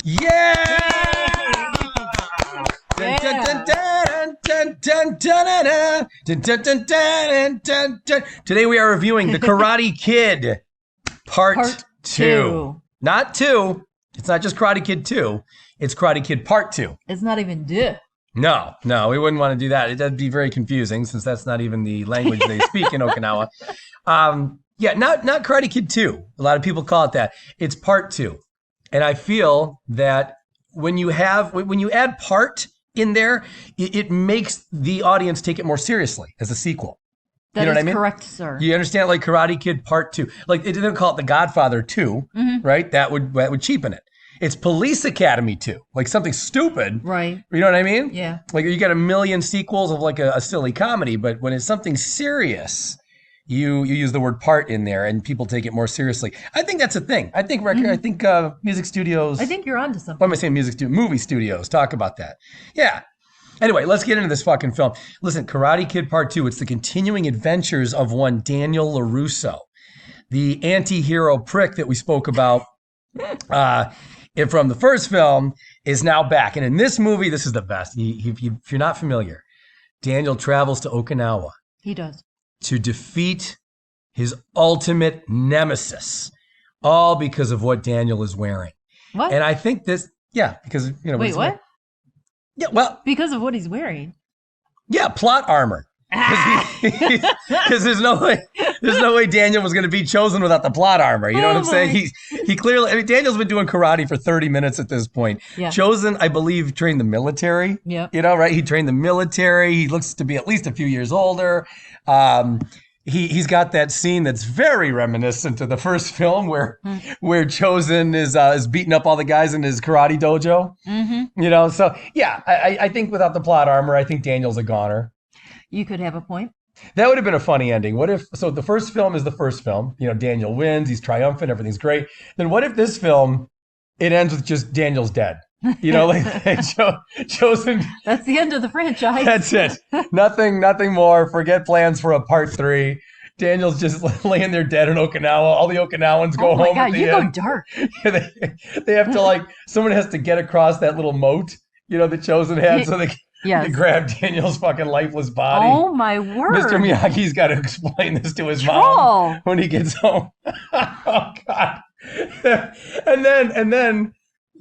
Yeah! Dun, dun, dun, dun, dun, dun, dun, dun, dun, dun, dun, dun, dun, dun. Today we are reviewing The Karate Kid Part 2. Not 2. It's not just Karate Kid 2. It's Karate Kid Part 2. It's not even duh. No, we wouldn't want to do that. It'd be very confusing since that's not even the language they speak in Okinawa. Yeah, not Karate Kid 2. A lot of people call it that. It's Part 2. And I feel that when you add part in there, it makes the audience take it more seriously as a sequel. That you know is what I mean? Correct, sir. You understand, like Karate Kid Part 2. Like they didn't call it The Godfather 2, right? That would cheapen it. It's Police Academy 2, like something stupid. Right. You know what I mean? Yeah. Like you got a million sequels of like a silly comedy, but when it's something serious, you use the word part in there and people take it more seriously. I think that's a thing. I think music studios. I think you're onto something. What am I saying? Movie studios talk about that. Yeah. Anyway, let's get into this fucking film. Listen, Karate Kid Part 2, it's the continuing adventures of one Daniel LaRusso, the anti-hero prick that we spoke about from the first film is now back. And in this movie, this is the best. If you're not familiar, Daniel travels to Okinawa. He does. To defeat his ultimate nemesis, all because of what Daniel is wearing. What? And I think this, because, Wait, what? Yeah, well. Because of what he's wearing. Yeah, plot armor. Because there's no way Daniel was going to be chosen without the plot armor. You know what I'm saying? He clearly, Daniel's been doing karate for 30 minutes at this point. Yeah. Chosen, I believe, trained the military. Yeah. Right? He trained the military. He looks to be at least a few years older. He's got that scene that's very reminiscent to the first film where Chosen is beating up all the guys in his karate dojo. Mm-hmm. So yeah, I think without the plot armor, I think Daniel's a goner. You could have a point. That would have been a funny ending. What if, so the first film is the first film, Daniel wins, he's triumphant, everything's great. Then what if this film, it ends with just Daniel's dead? Chosen. That's the end of the franchise. That's it. Nothing more. Forget plans for a part 3. Daniel's just laying there dead in Okinawa. All the Okinawans go home at the end. Go dark. They have to someone has to get across that little moat, that Chosen had so they can grab Daniel's fucking lifeless body. Oh my word. Mr. Miyagi's got to explain this to his mom when he gets home. Oh God. And then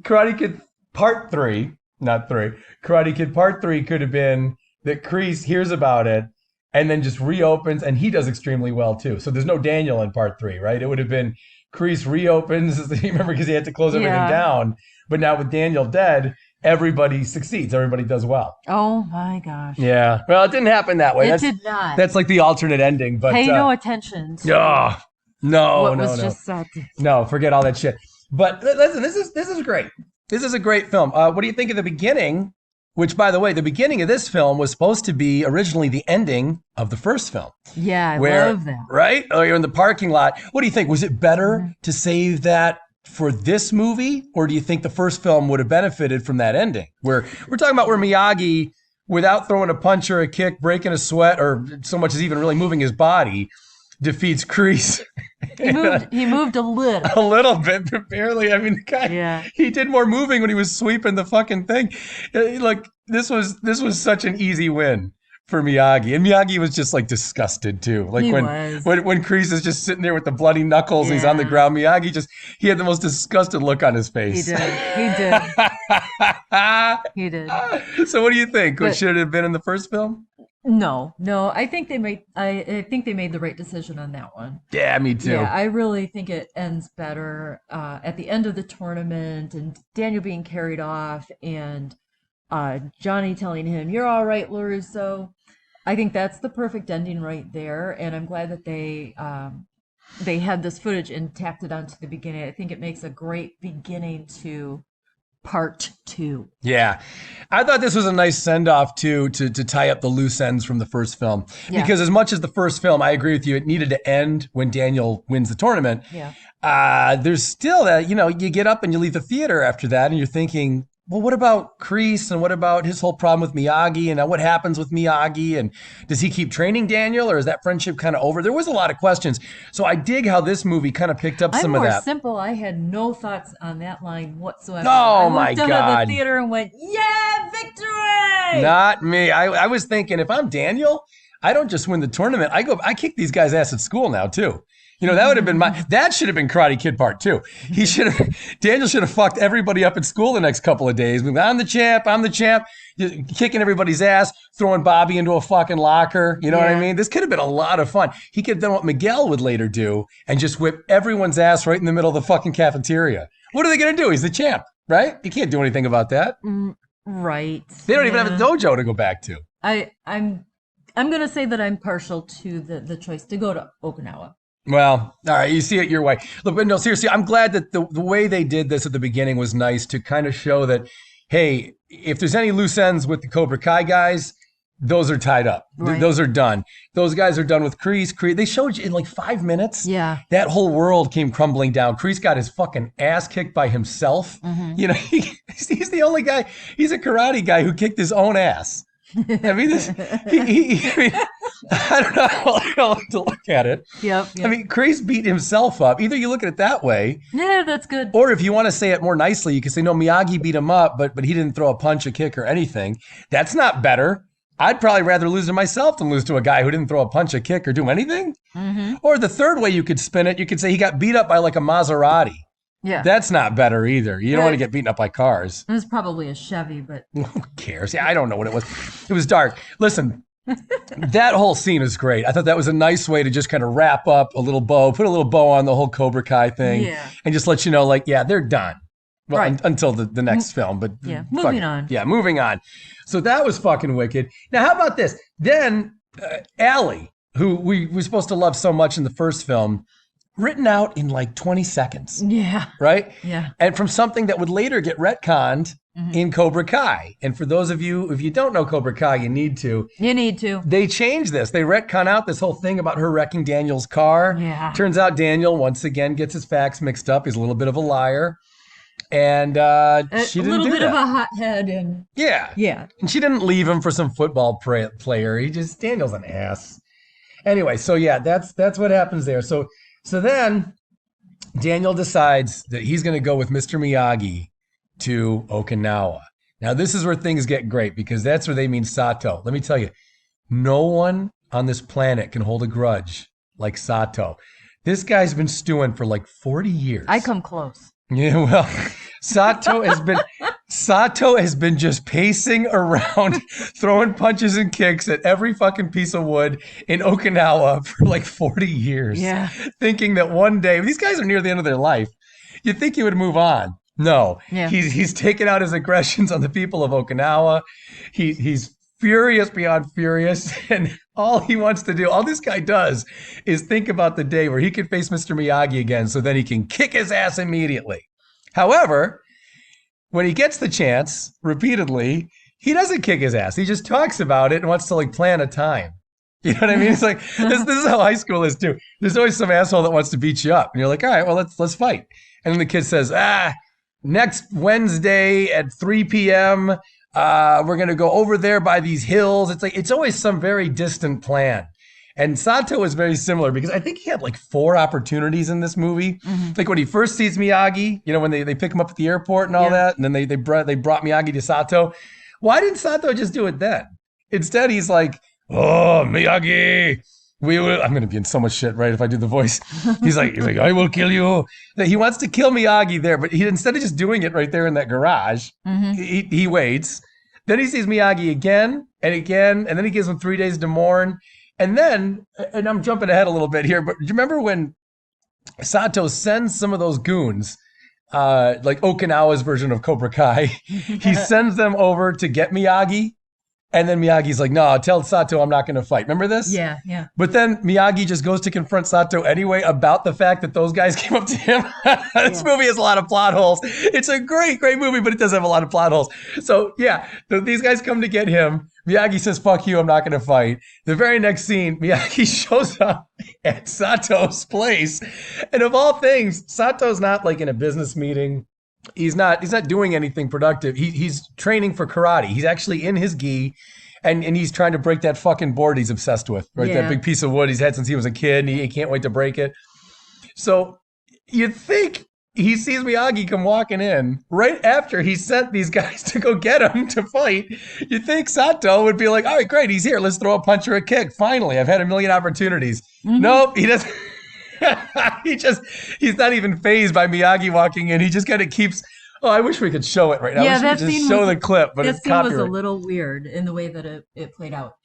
Karate Kid Part 3, not 3. Karate Kid Part 3 could have been that KREESE hears about it and then just reopens, and he does extremely well too. So there's no Daniel in Part 3, right? It would have been KREESE reopens, remember, because he had to close everything down. But now with Daniel dead, everybody succeeds. Everybody does well. Oh my gosh. Yeah. Well, it didn't happen that way. It did not. That's like the alternate ending. But pay no attention to what was just said. No, forget all that shit. But listen, this is great. This is a great film. What do you think of the beginning? Which, by the way, the beginning of this film was supposed to be originally the ending of the first film. Yeah, I love that. Right? Oh, you're in the parking lot. What do you think? Was it better to save that for this movie, or do you think the first film would have benefited from that ending? Where we're talking about where Miyagi, without throwing a punch or a kick, breaking a sweat, or so much as even really moving his body, defeats KREESE. He moved a little. A little bit, but barely. I mean, the guy, he did more moving when he was sweeping the fucking thing. Look, this was such an easy win for Miyagi. And Miyagi was just disgusted too. Like when KREESE is just sitting there with the bloody knuckles and he's on the ground, Miyagi he had the most disgusted look on his face. He did. He did. So what do you think? Should it have been in the first film? No. I think they made the right decision on that one. Yeah, me too. Yeah, I really think it ends better at the end of the tournament and Daniel being carried off and Johnny telling him, "You're all right, LaRusso." I think that's the perfect ending right there, and I'm glad that they had this footage and tacked it onto the beginning. I think it makes a great beginning to Part 2. Yeah. I thought this was a nice send-off to tie up the loose ends from the first film. Yeah. Because as much as the first film, I agree with you, it needed to end when Daniel wins the tournament. Yeah. There's still that, you get up and you leave the theater after that and you're thinking, well, what about Kreese and what about his whole problem with Miyagi and what happens with Miyagi and does he keep training Daniel or is that friendship kind of over? There was a lot of questions. So I dig how this movie kind of picked up some of that. Simple. I had no thoughts on that line whatsoever. Oh my God. I looked out of the theater and went, yeah, victory! Not me. I was thinking if I'm Daniel, I don't just win the tournament. I kick these guys' ass at school now too. You know, that would have been that should have been Karate Kid Part 2. Daniel should have fucked everybody up at school the next couple of days. I'm the champ, kicking everybody's ass, throwing Bobby into a fucking locker. You know what I mean? This could have been a lot of fun. He could have done what Miguel would later do and just whip everyone's ass right in the middle of the fucking cafeteria. What are they going to do? He's the champ, right? You can't do anything about that. Right. They don't even have a dojo to go back to. I'm going to say that I'm partial to the choice to go to Okinawa. Well, all right, you see it your way. Look, but no, seriously, I'm glad that the way they did this at the beginning was nice to kind of show that, hey, if there's any loose ends with the Cobra Kai guys, those are tied up. Right. Those are done. Those guys are done with Kreese. They showed you in like 5 minutes. Yeah. That whole world came crumbling down. Kreese got his fucking ass kicked by himself. Mm-hmm. You know, he's the only guy. He's a karate guy who kicked his own ass. I mean, I don't know how to look at it. Yep. I mean, Kreese beat himself up. Either you look at it that way. Yeah, that's good. Or if you want to say it more nicely, you can say, no, Miyagi beat him up, but he didn't throw a punch, a kick, or anything. That's not better. I'd probably rather lose to myself than lose to a guy who didn't throw a punch, a kick, or do anything. Mm-hmm. Or the third way you could spin it, you could say he got beat up by like a Maserati. Yeah. That's not better either. You don't want to get beaten up by cars. It was probably a Chevy, but... Who cares? Yeah, I don't know what it was. It was dark. Listen, that whole scene is great. I thought that was a nice way to just kind of wrap up a little bow, put a little bow on the whole Cobra Kai thing, and just let you know, like, yeah, they're done. Well, right. Until the next film. But moving on. Yeah, moving on. So that was fucking wicked. Now, how about this? Then Allie, who we were supposed to love so much in the first film, written out in like 20 seconds. Yeah. Right? Yeah. And from something that would later get retconned in Cobra Kai. And for those of you, if you don't know Cobra Kai, you need to. You need to. They changed this. They retcon out this whole thing about her wrecking Daniel's car. Yeah. Turns out Daniel, once again, gets his facts mixed up. He's a little bit of a liar. And she didn't do that. A little bit of a hothead. And yeah. And she didn't leave him for some football player. Daniel's an ass. Anyway, so yeah, that's what happens there. So then Daniel decides that he's going to go with Mr. Miyagi to Okinawa. Now, this is where things get great because that's where they mean Sato. Let me tell you, no one on this planet can hold a grudge like Sato. This guy's been stewing for like 40 years. I come close. Yeah, well, Sato has been just pacing around, throwing punches and kicks at every fucking piece of wood in Okinawa for like 40 years. Yeah. Thinking that one day, these guys are near the end of their life. You'd think he would move on. No. Yeah. He's taken out his aggressions on the people of Okinawa. He's furious beyond furious. And all he wants to do, all this guy does, is think about the day where he can face Mr. Miyagi again so then he can kick his ass immediately. However, when he gets the chance, repeatedly, he doesn't kick his ass. He just talks about it and wants to like plan a time. You know what I mean? It's like, this is how high school is too. There's always some asshole that wants to beat you up. And you're like, all right, well, let's fight. And then the kid says, next Wednesday at 3 p.m., we're going to go over there by these hills. It's like, it's always some very distant plan. And Sato is very similar because I think he had like 4 opportunities in this movie. Mm-hmm. Like when he first sees Miyagi, you know, when they pick him up at the airport and all that, and then they brought Miyagi to Sato. Why didn't Sato just do it then? Instead, he's like, oh, Miyagi, I'm going to be in so much shit, right, if I do the voice. He's like, I will kill you. He wants to kill Miyagi there, but instead of just doing it right there in that garage, he waits. Then he sees Miyagi again and again, and then he gives him 3 days to mourn. And then, and I'm jumping ahead a little bit here, but do you remember when Sato sends some of those goons, like Okinawa's version of Cobra Kai, he sends them over to get Miyagi? And then Miyagi's like, no, tell Sato I'm not going to fight. Remember this? Yeah. But then Miyagi just goes to confront Sato anyway about the fact that those guys came up to him. This movie has a lot of plot holes. It's a great movie, but it does have a lot of plot holes. So yeah, these guys come to get him. Miyagi says, fuck you, I'm not going to fight. The very next scene, Miyagi shows up at Sato's place. And of all things, Sato's not like in a business meeting he's not doing anything productive. He's training for karate. He's actually in his gi. And he's trying to break that fucking board he's obsessed with, right? That big piece of wood he's had since he was a kid, and he can't wait to break it. So you'd think he sees Miyagi come walking in right after he sent these guys to go get him to fight. You'd think Sato would be like, all right, great, he's here. Let's throw a punch or a kick. Finally, I've had a million opportunities. Mm-hmm. Nope, he doesn't. He's not even fazed by Miyagi walking in. He just kind of keeps... Oh, I wish we could show it right now. Yeah, that scene show the clip, but it's copyright. That scene was a little weird in the way that it played out.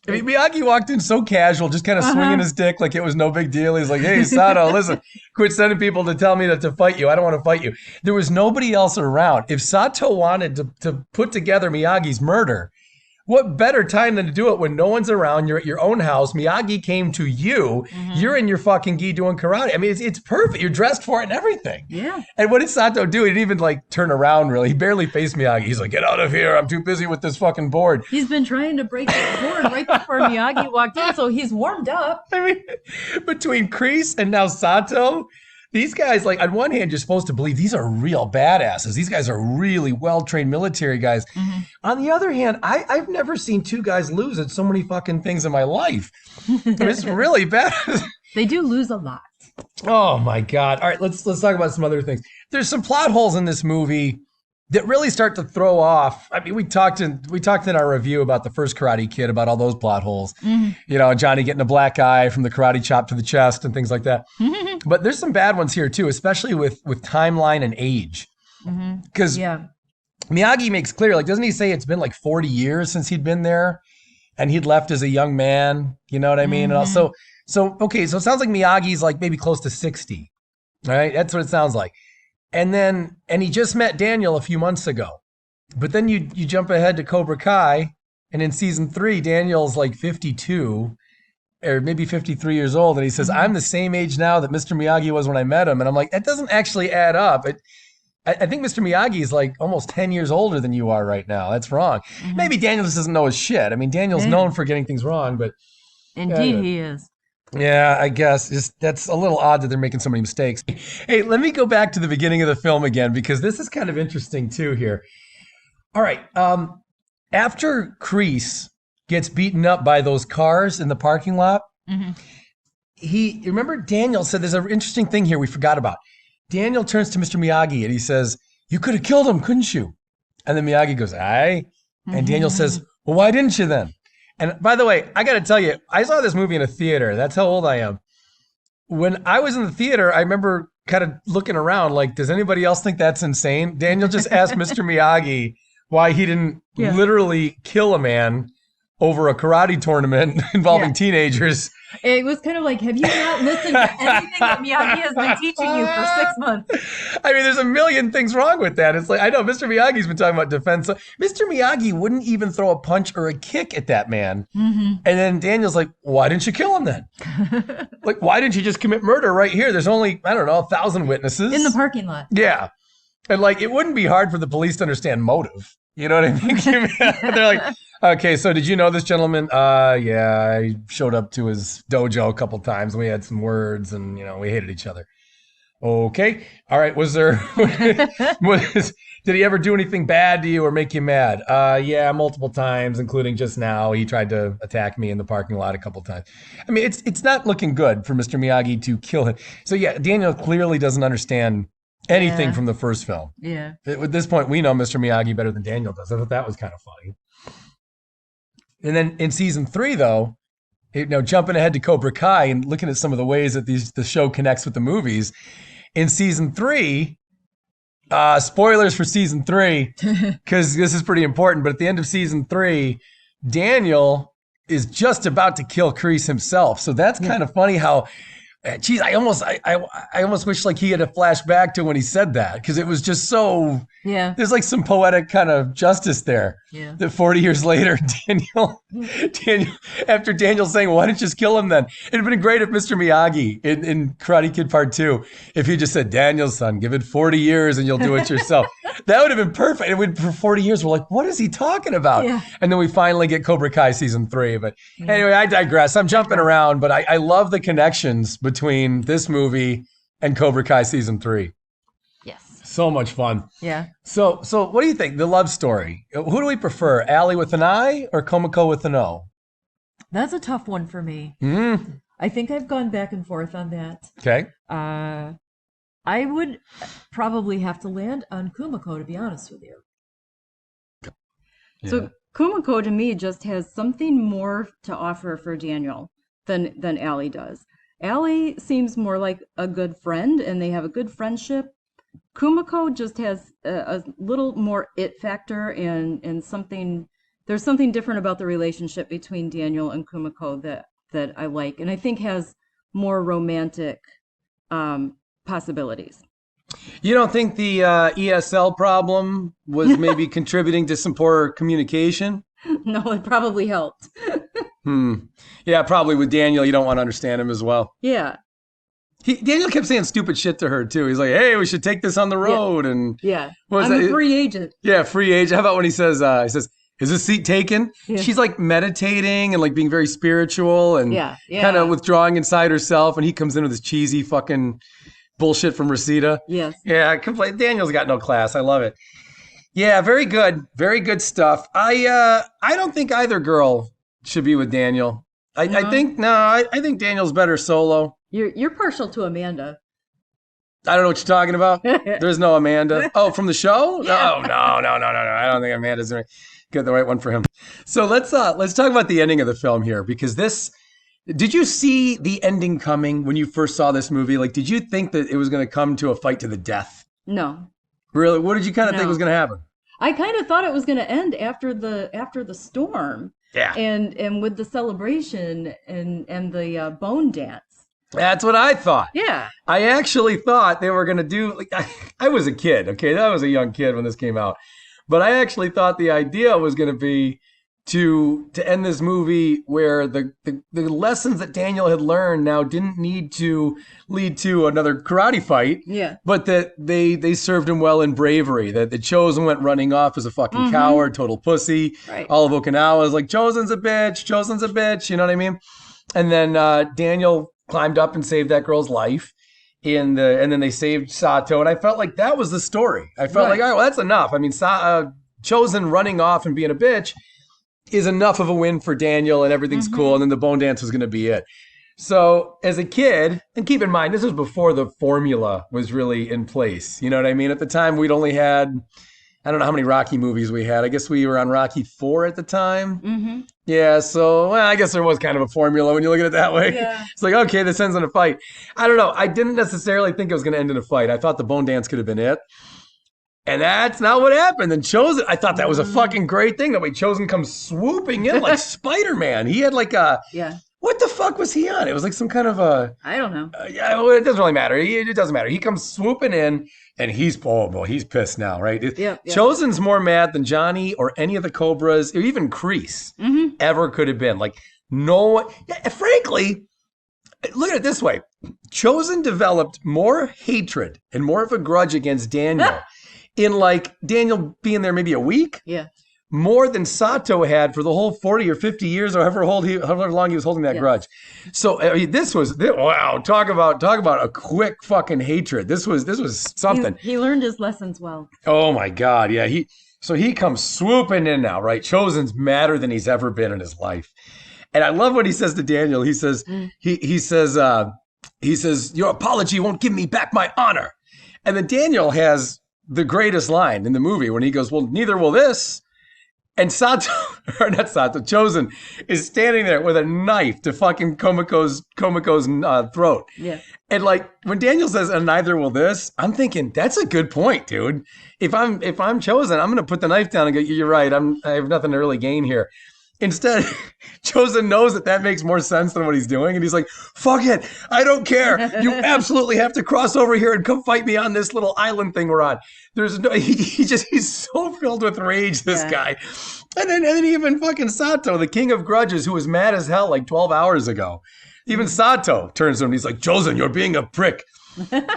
I mean, Miyagi walked in so casual, just kind of swinging his dick like it was no big deal. He's like, hey, Sato, listen, quit sending people to tell me to fight you. I don't want to fight you. There was nobody else around. If Sato wanted to put together Miyagi's murder, what better time than to do it when no one's around? You're at your own house. Miyagi came to you. Mm-hmm. You're in your fucking gi doing karate. I mean, it's perfect. You're dressed for it and everything. Yeah. And what did Sato do? He didn't even like turn around really. He barely faced Miyagi. He's like, get out of here. I'm too busy with this fucking board. He's been trying to break the board right before Miyagi walked in, so he's warmed up. I mean, between KREESE and now Sato, these guys, like, on one hand, you're supposed to believe these are real badasses. These guys are really well-trained military guys. Mm-hmm. On the other hand, I've never seen two guys lose at so many fucking things in my life. It's really bad. They do lose a lot. Oh, my God. All right, let's talk about some other things. There's some plot holes in this movie that really start to throw off. I mean, we talked in our review about the first Karate Kid, about all those plot holes. Mm-hmm. You know, Johnny getting a black eye from the karate chop to the chest and things like that. Mm-hmm. But there's some bad ones here too, especially with timeline and age. Because Miyagi makes clear, like, doesn't he say it's been like 40 years since he'd been there and he'd left as a young man? You know what I mean? Mm-hmm. And also, so it sounds like Miyagi's like maybe close to 60, right? That's what it sounds like. And he just met Daniel a few months ago. But then you jump ahead to Cobra Kai, and in season 3, Daniel's like 52 or maybe 53 years old. And he says, I'm the same age now that Mr. Miyagi was when I met him. And I'm like, that doesn't actually add up. I think Mr. Miyagi is like almost 10 years older than you are right now. That's wrong. Mm-hmm. Maybe Daniel just doesn't know his shit. I mean, Daniel's known for getting things wrong, but... Indeed, he is. Yeah, I guess that's a little odd that they're making so many mistakes. Hey, let me go back to the beginning of the film again, because this is kind of interesting too here. All right. After KREESE gets beaten up by those cars in the parking lot, remember Daniel said there's an interesting thing here we forgot about. Daniel turns to Mr. Miyagi and he says, you could have killed him, couldn't you? And then Miyagi goes, aye. And Daniel says, well, why didn't you then? And by the way, I got to tell you, I saw this movie in a theater. That's how old I am. When I was in the theater, I remember kind of looking around like, does anybody else think that's insane? Daniel just asked Mr. Miyagi why he didn't literally kill a man over a karate tournament involving teenagers. It was kind of like, have you not listened to anything that Miyagi has been teaching you for 6 months? I mean, there's a million things wrong with that. It's like, I know Mr. Miyagi's been talking about defense. Mr. Miyagi wouldn't even throw a punch or a kick at that man. Mm-hmm. And then Daniel's like, why didn't you kill him then? Like, why didn't you just commit murder right here? There's only, 1,000 witnesses. In the parking lot. Yeah. And like, it wouldn't be hard for the police to understand motive. You know what I mean? They're like, okay, so did you know this gentleman? Yeah, I showed up to his dojo a couple times and we had some words and, we hated each other. Okay. All right. Did he ever do anything bad to you or make you mad? Yeah, multiple times, including just now. He tried to attack me in the parking lot a couple times. I mean, it's not looking good for Mr. Miyagi to kill him. So yeah, Daniel clearly doesn't understand anything from the first film. Yeah. At this point, we know Mr. Miyagi better than Daniel does. I thought that was kind of funny. And then in season 3, though, jumping ahead to Cobra Kai and looking at some of the ways that the show connects with the movies. In season 3, spoilers for season 3, because this is pretty important. But at the end of season 3, Daniel is just about to kill KREESE himself. So that's kind of funny how. Geez, I almost wish like he had a flashback to when he said that, because it was just so. Yeah. There's like some poetic kind of justice there. Yeah. That 40 years later, Daniel, after Daniel saying, "Why didn't you just kill him then?" It'd been great if Mr. Miyagi in Karate Kid Part 2, if he just said, "Daniel, son, give it 40 years and you'll do it yourself." That would have been perfect. And for 40 years, we're like, what is he talking about? Yeah. And then we finally get Cobra Kai season 3. But anyway, I digress. I'm jumping around, but I love the connections between this movie and Cobra Kai season 3. Yes. So much fun. Yeah. So what do you think? The love story. Who do we prefer? Allie with an I or Komako with an O? That's a tough one for me. I think I've gone back and forth on that. Okay. I would probably have to land on Kumiko, to be honest with you. Yeah. So Kumiko to me just has something more to offer for Daniel than Allie does. Allie seems more like a good friend, and they have a good friendship. Kumiko just has a little more it factor and something. There's something different about the relationship between Daniel and Kumiko that I like, and I think has more romantic possibilities. You don't think the ESL problem was maybe contributing to some poor communication? No, it probably helped. Yeah, probably with Daniel, you don't want to understand him as well. Yeah. Daniel kept saying stupid shit to her, too. He's like, hey, we should take this on the road. And I'm a free agent. Yeah, free agent. How about when he says, is this seat taken? Yeah. She's like meditating and like being very spiritual and kind of withdrawing inside herself. And he comes in with this cheesy fucking bullshit from Reseda. Yes. Yeah, Daniel's got no class. I love it. Yeah, very good. Very good stuff. I don't think either girl should be with Daniel. I think Daniel's better solo. You're partial to Amanda. I don't know what you're talking about. There's no Amanda. Oh, from the show? Yeah. No. I don't think Amanda's going to get the right one for him. So let's talk about the ending of the film here, because did you see the ending coming when you first saw this movie? Like, did you think that it was going to come to a fight to the death? No. Really? What did you kind of think was going to happen? I kind of thought it was going to end after the storm. Yeah. And with the celebration and the bone dance. That's what I thought. Yeah. I actually thought they were going to do, like, I was a kid, okay? I was a young kid when this came out. But I actually thought the idea was going to be to end this movie where the lessons that Daniel had learned now didn't need to lead to another karate fight. Yeah. But that they served him well in bravery. That the Chosen went running off as a fucking coward, total pussy. Right. All of Okinawa was like, Chosen's a bitch, you know what I mean? And then Daniel climbed up and saved that girl's life. And then they saved Sato. And I felt like that was the story. I felt like, all right, well, that's enough. I mean, Chosen running off and being a bitch is enough of a win for Daniel, and everything's cool. And then the bone dance was going to be it. So as a kid, and keep in mind, this was before the formula was really in place. You know what I mean? At the time, we'd only had, I don't know how many Rocky movies we had. I guess we were on Rocky 4 at the time. Mm-hmm. Yeah, so I guess there was kind of a formula when you look at it that way. Yeah. It's like, okay, this ends in a fight. I don't know. I didn't necessarily think it was going to end in a fight. I thought the bone dance could have been it. And that's not what happened. And Chosen, I thought that was a fucking great thing. That way Chosen comes swooping in like Spider-Man. He had like a... Yeah. What the fuck was he on? It was like some kind of a... I don't know. Yeah, well, it doesn't really matter. It doesn't matter. He comes swooping in, and he's pissed now, right? Yep. Chosen's more mad than Johnny or any of the Cobras, or even KREESE, ever could have been. Like, no one... Yeah, frankly, look at it this way. Chosen developed more hatred and more of a grudge against Daniel in, like, Daniel being there maybe a week. Yeah. More than Sato had for the whole 40 or 50 years, or however long he was holding that grudge. So this was wow. Talk about a quick fucking hatred. This was something. He learned his lessons well. Oh my God, yeah. He comes swooping in now, right? Chosen's madder than he's ever been in his life, and I love what he says to Daniel. He says he says your apology won't give me back my honor, and then Daniel has the greatest line in the movie when he goes, well, neither will this. And Chosen is standing there with a knife to fucking Komiko's throat. Yeah. And like when Daniel says, and neither will this, I'm thinking, that's a good point, dude. If I'm Chosen, I'm gonna put the knife down and go, you're right, I have nothing to really gain here. Instead, Chosen knows that makes more sense than what he's doing. And he's like, fuck it. I don't care. You absolutely have to cross over here and come fight me on this little island thing we're on. He's so filled with rage, this guy. And then even fucking Sato, the king of grudges, who was mad as hell like 12 hours ago. Even Sato turns to him and he's like, Chosen, you're being a prick.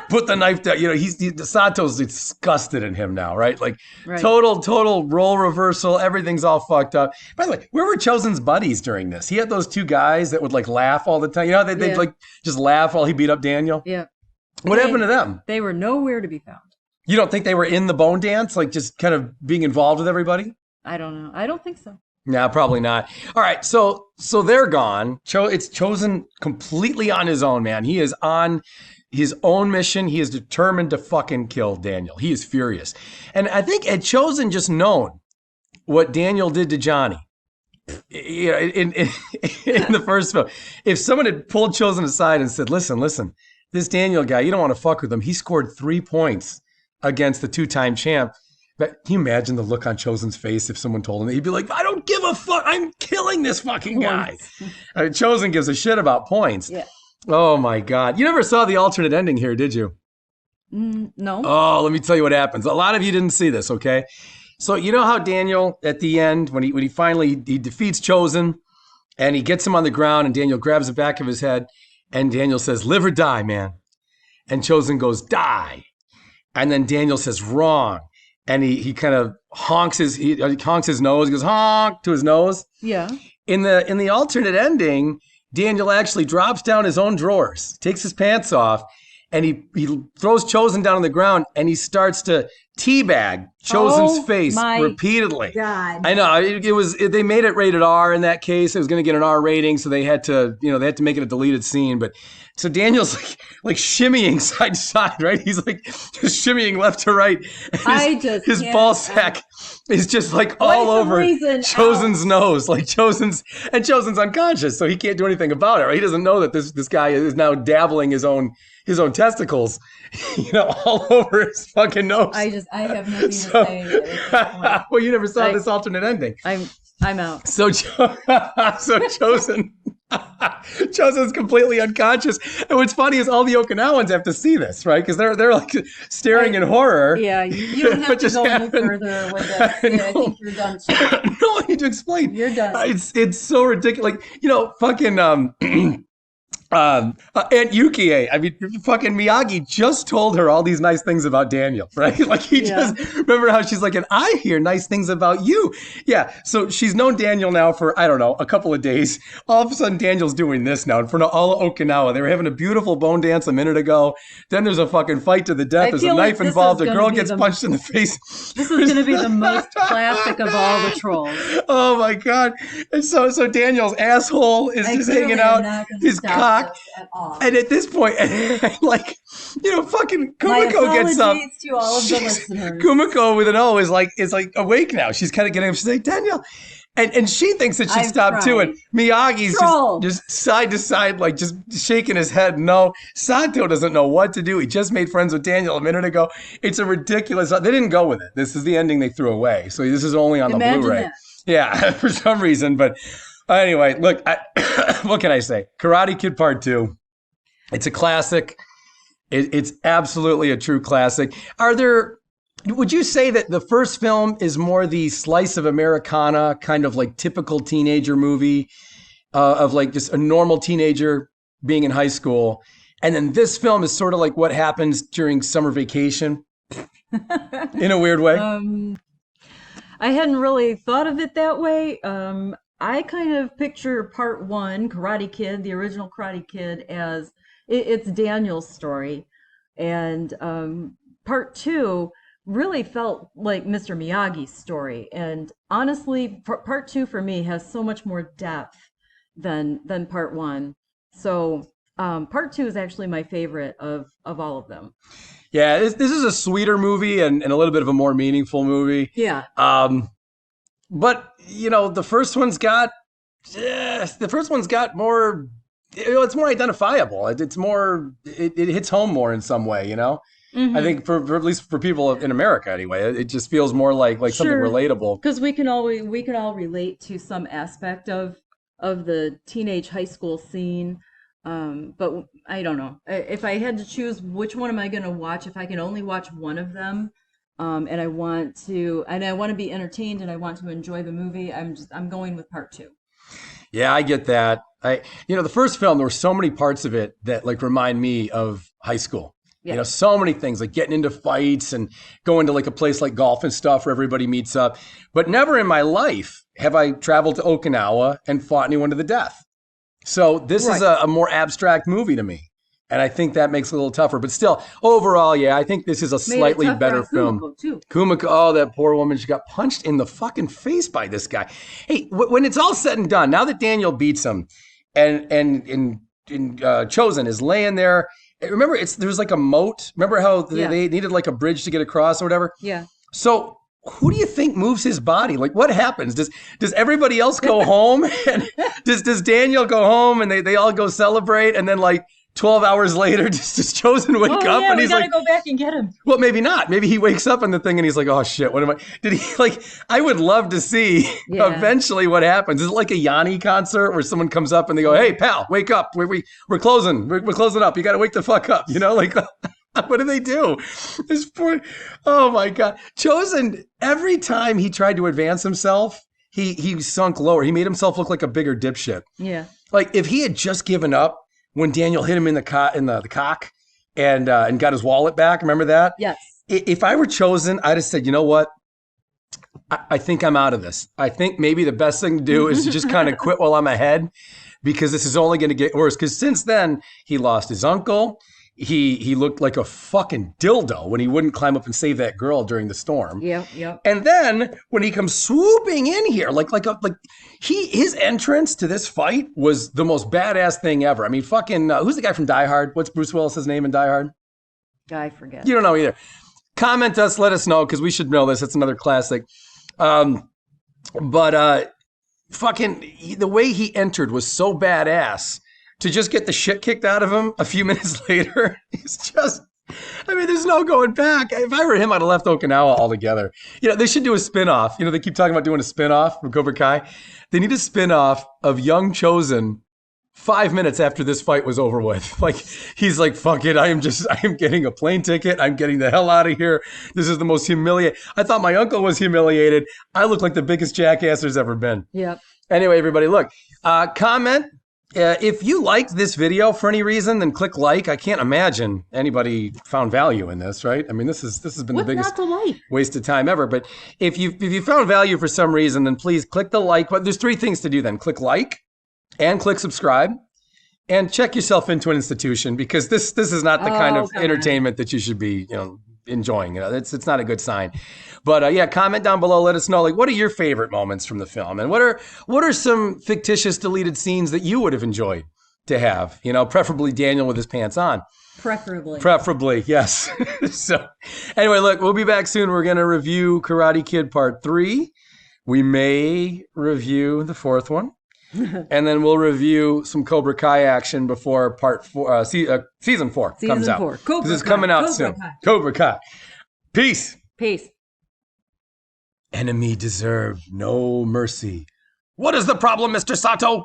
Put the knife down. You know, Sato's disgusted in him now, right? Like total role reversal. Everything's all fucked up. By the way, where were Chosen's buddies during this? He had those two guys that would like laugh all the time. You know, they'd like just laugh while he beat up Daniel. Yeah. What happened to them? They were nowhere to be found. You don't think they were in the bone dance, like just kind of being involved with everybody? I don't know. I don't think so. No, probably not. All right, so they're gone. It's Chosen completely on his own, man. He is on his own mission. He is determined to fucking kill Daniel. He is furious. And I think had Chosen just known what Daniel did to Johnny, you know, in the first film, if someone had pulled Chosen aside and said, listen, this Daniel guy, you don't want to fuck with him. He scored 3 points against the 2-time champ. But can you imagine the look on Chosen's face if someone told him that? He'd be like, I don't give a fuck. I'm killing this fucking guy. Chosen gives a shit about points. Yeah. Oh, my God. You never saw the alternate ending here, did you? No. Oh, let me tell you what happens. A lot of you didn't see this, okay? So you know how Daniel, at the end, when he finally defeats Chosen, and he gets him on the ground, and Daniel grabs the back of his head, and Daniel says, live or die, man. And Chosen goes, die. And then Daniel says, wrong. And he kind of honks his nose. He goes honk to his nose. Yeah. In the alternate ending, Daniel actually drops down his own drawers, takes his pants off, and he throws Chosen down on the ground, and he starts to teabag Chosen's face repeatedly. God. I know they made it rated R in that case. It was going to get an R rating, so they had to make it a deleted scene. But so Daniel's like shimmying side to side, right? He's like just shimmying left to right. His ball sack is just like all over Chosen's nose, like Chosen's unconscious, so he can't do anything about it. Right? He doesn't know that this guy is now dabbling his own testicles, all over his fucking nose. I have nothing to say. Well, you never saw this alternate ending. I'm out. So Chosen's completely unconscious. And what's funny is all the Okinawans have to see this, right? Because they're like staring in horror. Yeah, you don't have to go any further with this. I think you're done. No, I need to explain. You're done. It's so ridiculous. Like, fucking Aunt Yukie, I mean, fucking Miyagi just told her all these nice things about Daniel, right? Like just remember how she's like, and I hear nice things about you. Yeah. So she's known Daniel now for, I don't know, a couple of days. All of a sudden Daniel's doing this now in front of all of Okinawa. They were having a beautiful bone dance a minute ago. Then there's a fucking fight to the death. There's a knife involved. A girl gets punched in the face. This is going to be the most classic of all the trolls. Oh my God. And so Daniel's asshole is just hanging out. His cock. And at this point, like, fucking Kumiko gets up. To all of the listeners. Kumiko with an O is like awake now. She's kind of getting up. She's like, Daniel. And she thinks that she stopped too. And Miyagi's just side to side, like just shaking his head. No, Sato doesn't know what to do. He just made friends with Daniel a minute ago. It's a ridiculous. They didn't go with it. This is the ending they threw away. So this is only on the Blu-ray. That. Yeah, for some reason. But anyway, look, what can I say? Karate Kid Part 2. It's a classic. It's absolutely a true classic. Would you say that the first film is more the slice of Americana, kind of like typical teenager movie of like just a normal teenager being in high school? And then this film is sort of like what happens during summer vacation in a weird way? I hadn't really thought of it that way. I kind of picture Part 1, Karate Kid, the original Karate Kid, as it's Daniel's story. And Part 2 really felt like Mr. Miyagi's story. And honestly, Part 2 for me has so much more depth than Part 1. So Part 2 is actually my favorite of all of them. Yeah, this is a sweeter movie and a little bit of a more meaningful movie. Yeah. But the first one's got more. It's more identifiable. It's more. It hits home more in some way. Mm-hmm. I think for at least for people in America anyway, it just feels more like something relatable. Because we can all relate to some aspect of the teenage high school scene. But I don't know. If I had to choose which one am I going to watch, if I can only watch one of them, and I want to be entertained and I want to enjoy the movie, I'm going with Part 2. Yeah, I get that. The first film, there were so many parts of it that like remind me of high school. Yeah. So many things like getting into fights and going to like a place like golf and stuff where everybody meets up. But never in my life have I traveled to Okinawa and fought anyone to the death. So this is a more abstract movie to me. And I think that makes it a little tougher. But still, overall, yeah, I think this is a slightly better film. Kumiko, too. Kumiko, oh, that poor woman. She got punched in the fucking face by this guy. Hey, when it's all said and done, now that Daniel beats him and Chosen is laying there. Remember, there's like a moat. Remember how they needed like a bridge to get across or whatever? Yeah. So who do you think moves his body? Like, what happens? Does everybody else go home? And does Daniel go home and they all go celebrate? And then like 12 hours later, does Chosen wake up and he's like, go back and get him. Well, maybe not. Maybe he wakes up on the thing and he's like, oh shit, what am I? Did he like, I would love to see eventually what happens. Is it like a Yanni concert where someone comes up and they go, hey pal, wake up. We're closing. We're closing up. You got to wake the fuck up. You know, like what do they do? This poor, oh my God. Chosen, every time he tried to advance himself, he sunk lower. He made himself look like a bigger dipshit. Yeah. Like if he had just given up when Daniel hit him in the cock and got his wallet back, remember that? Yes. If I were Chosen, I'd have said, you know what? I think I'm out of this. I think maybe the best thing to do is to just kind of quit while I'm ahead, because this is only going to get worse. Because since then, he lost his uncle. He looked like a fucking dildo when he wouldn't climb up and save that girl during the storm. Yep. And then when he comes swooping in here, his entrance to this fight was the most badass thing ever. I mean, fucking who's the guy from Die Hard? What's Bruce Willis's name in Die Hard? I forget. You don't know either. Comment us, let us know, because we should know this. It's another classic. Fucking the way he entered was so badass. To just get the shit kicked out of him a few minutes later, it's just, I mean, there's no going back. If I were him, I'd have left Okinawa altogether. You know, they should do a spinoff. You know, they keep talking about doing a spinoff from Cobra Kai. They need a spinoff of young Chosen 5 minutes after this fight was over with. Like, he's like, fuck it. I am getting a plane ticket. I'm getting the hell out of here. This is the most humiliating. I thought my uncle was humiliated. I look like the biggest jackass there's ever been. Yep. Anyway, everybody, look, comment. If you liked this video for any reason, then click like. I can't imagine anybody found value in this, right? I mean, this has been the biggest waste of time ever. But if you found value for some reason, then please click the like. But there's 3 things to do then. Click like and click subscribe and check yourself into an institution, because this is not the kind of entertainment that you should be, enjoying. It's not a good sign. But comment down below. Let us know, like, what are your favorite moments from the film, and what are some fictitious deleted scenes that you would have enjoyed to have? Preferably Daniel with his pants on. Preferably, yes. So, anyway, look, we'll be back soon. We're gonna review Karate Kid Part 3. We may review the 4th one. And then we'll review some Cobra Kai action before Part 4, Season 4 comes out. This is coming out soon. Cobra Kai. Peace. Enemy deserve no mercy. What is the problem, Mr. Sato?